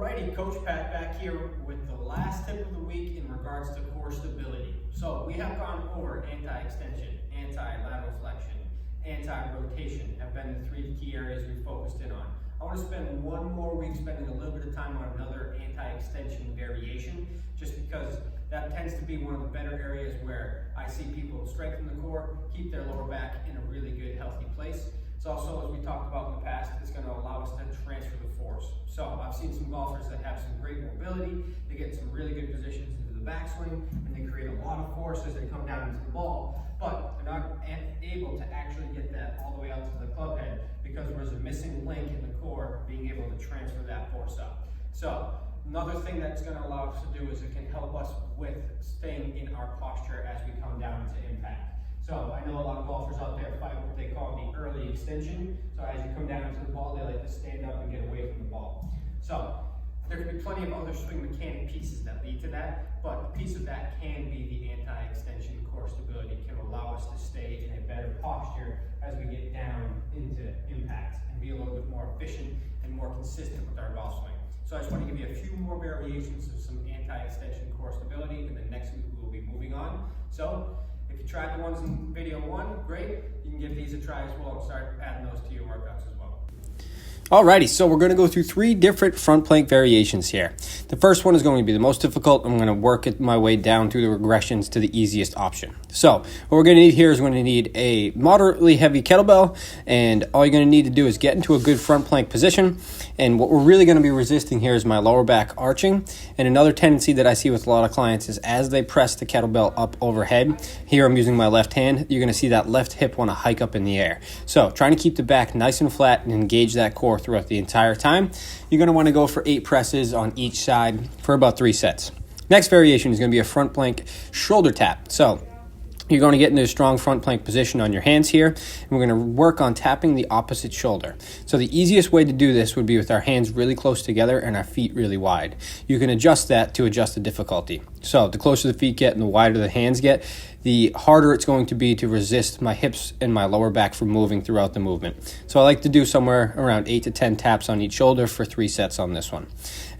Alrighty, Coach Pat back here with the last tip of the week in regards to core stability. So we have gone over anti-extension, anti-lateral flexion, anti-rotation have been the three key areas we focused in on. I want to spend one more week spending a little bit of time on another anti-extension variation, just because that tends to be one of the better areas where I see people strengthen the core, keep their lower back in a really good, healthy place. It's also, as we talked about in the past, it's going to allow us to transfer the force. So I've seen some golfers that have some great mobility, they get some really good positions into the backswing, and they create a lot of force as they come down into the ball, but they're not able to actually get that all the way out to the club head because there's a missing link in the core being able to transfer that force up. So another thing that's going to allow us to do is it can help us with staying in our posture as we come down into impact. So I know a lot of golfers out there fight what they call the early extension. So as you come down into the ball, they like to stand up and get away from the ball. So there can be plenty of other swing mechanic pieces that lead to that, but a piece of that can be the anti-extension core stability. It can allow us to stay in a better posture as we get down into impact and be a little bit more efficient and more consistent with our golf swing. So I just want to give you a few more variations of some anti-extension core stability, and then next week we will be moving on. So if you tried the ones in video one, great. You can give these a try as well and start adding those to your workouts as well. Alrighty, so we're going to go through three different front plank variations here. The first one is going to be the most difficult. I'm going to work my way down through the regressions to the easiest option. So what we're going to need here is we're going to need a moderately heavy kettlebell, and all you're going to need to do is get into a good front plank position. And what we're really going to be resisting here is my lower back arching. And another tendency that I see with a lot of clients is as they press the kettlebell up overhead, here I'm using my left hand, you're going to see that left hip want to hike up in the air. So trying to keep the back nice and flat and engage that core throughout the entire time. You're going to want to go for 8 presses on each side for about 3 sets. Next variation is going to be a front plank shoulder tap. So you're going to get into a strong front plank position on your hands here, and we're going to work on tapping the opposite shoulder. So the easiest way to do this would be with our hands really close together and our feet really wide. You can adjust that to adjust the difficulty. So the closer the feet get and the wider the hands get, the harder it's going to be to resist my hips and my lower back from moving throughout the movement. So I like to do somewhere around 8 to 10 taps on each shoulder for 3 sets on this one.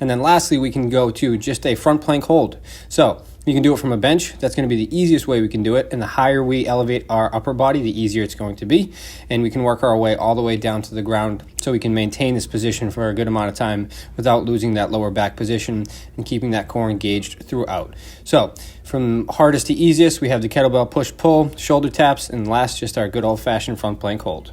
And then lastly, we can go to just a front plank hold. So you can do it from a bench. That's going to be the easiest way we can do it. And the higher we elevate our upper body, the easier it's going to be. And we can work our way all the way down to the ground so we can maintain this position for a good amount of time without losing that lower back position and keeping that core engaged throughout. So from hardest to easiest, we have the kettlebell push-pull, shoulder taps, and last, just our good old-fashioned front plank hold.